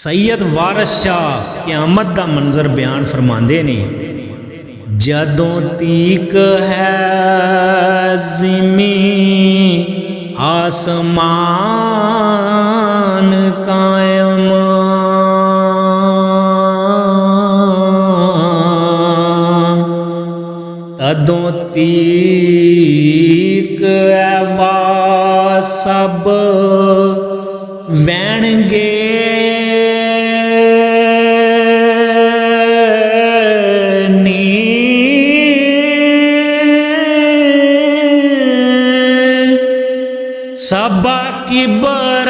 सैयद वारिस शाह क़यामत का मंजर बयान फरमाते ने, जदों तीक है ज़मीं आसमान कायम, तदों तीक है वा सब वैणगे सबा किबर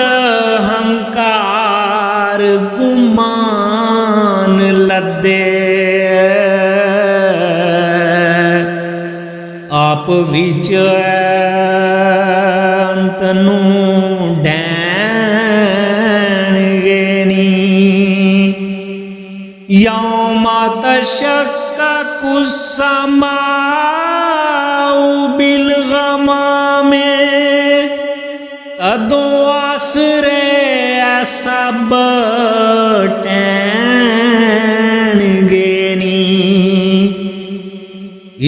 हंकार गुमान लदे, आप विच अंतनू डैणगे नी, यौमा तशक्का कुस्समाउ बिलगमा में, तदों आसरे सब टैणगे नी,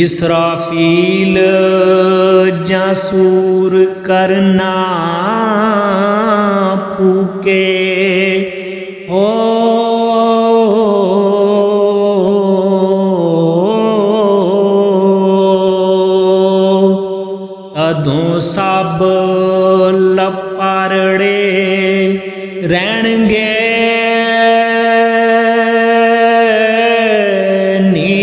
इसराफील जासूर करना फूके, ओ तदों सब लपारड़े रहणगे नी,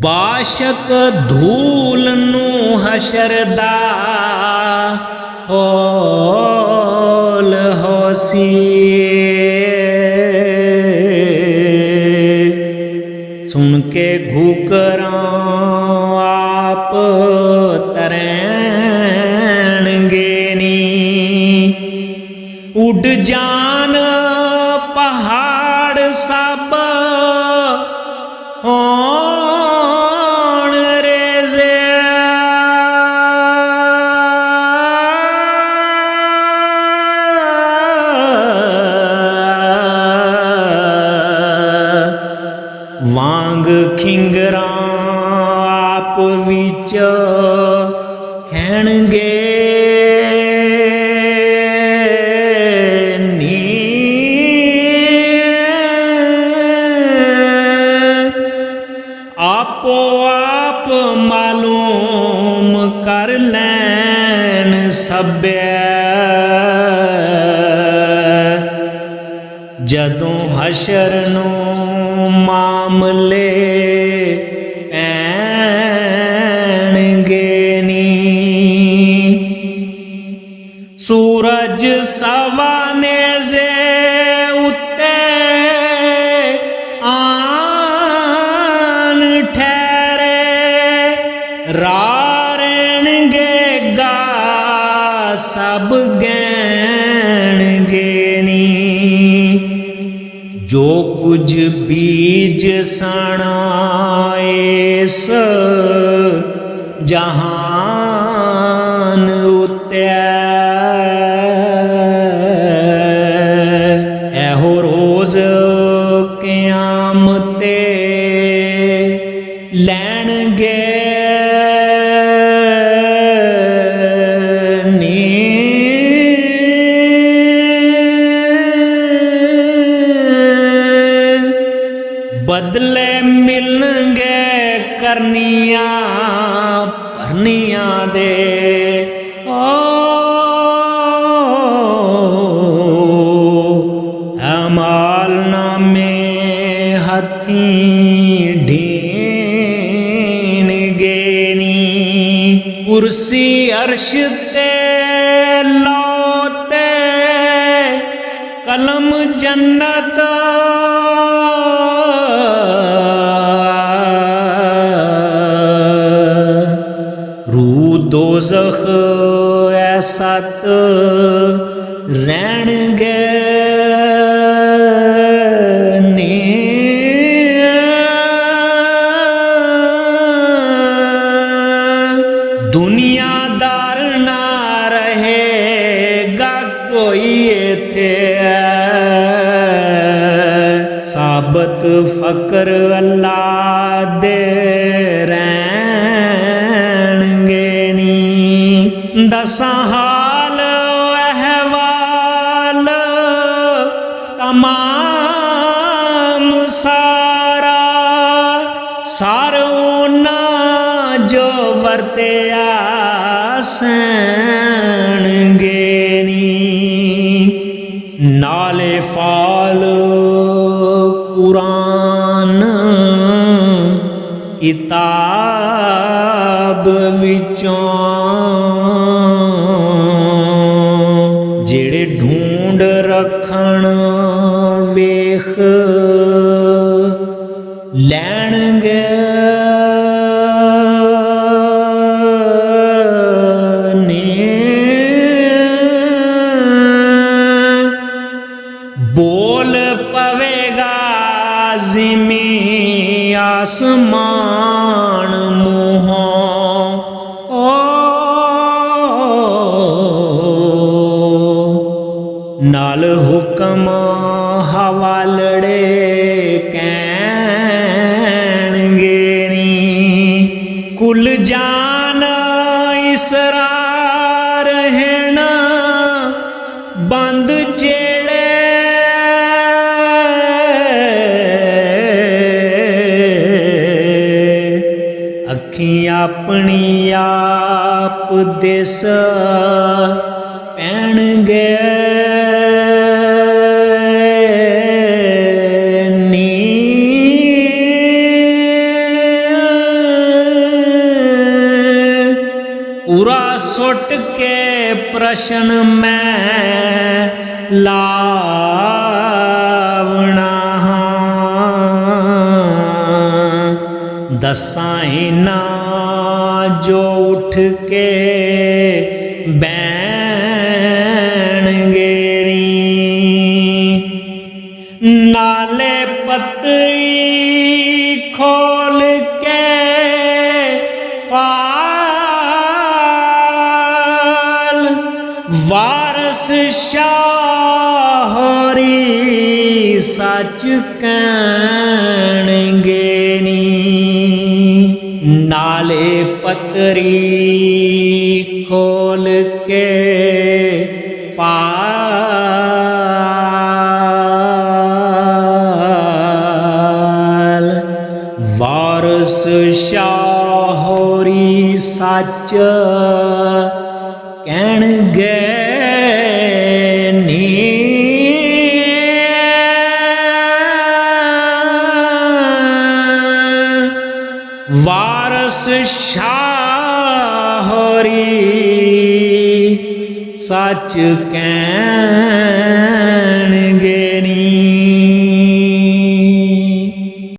बाशक धूल नू हशर दा होल होसी, सुन के घूकरां आप तरैणगे नी, उड़ जान पहाड़ सब होण रेज़े, वांग खिंगरां आप विच खैणगे नी, आपो आप मालूम कर लैन सब्बे, जदों हशर नू मामले पैणगे नी, सूरज सवा नेज़े उत्ते आन ठहरे, रारणगे गा सब गैणगे नी, जो कुछ बीज सणा इस जहान उत्ते, एहो रोज क़यामते लैणगे बदले मिलणगे करनिया भरनिया दे, ओ अमाल नामे हथीं ढीणगे नी, कुर्सी अर्श ते लौते कलम जन्नत, दोज़ख ऐसत रहणगे नी, दुनिया दुनियादार ना रहेगा कोई इत्थे, साबत फकर अल्लाह दे रहणगे नी। दसां हाल अहवाल तमाम सारा, सार ओना जो वरत्या सैणगे नी। नाले फाल कुरान किताब विचों, जेड़े ढूंढ रखण वेख लैणगे बोल पवेगा ज़िमी आसमान मुँहों, ओ नाल हुक्म हवालड़े कहणगे नी। कुल जान इसरार हैन बंद जेड़े, अखीं अपनी आप दिस पैणगे नी। पूरा सुट के प्रश्न मैं लावना, दसां इना जो उठ के बैणगे नी। नाले पतरी खोल के फाल, वारस शाह होरी सच कहणगे नी। नाले पतरी खोल के फाल, वारस शाह होरी सच कहणगे नी। वारस शाह होरी सच कहणगे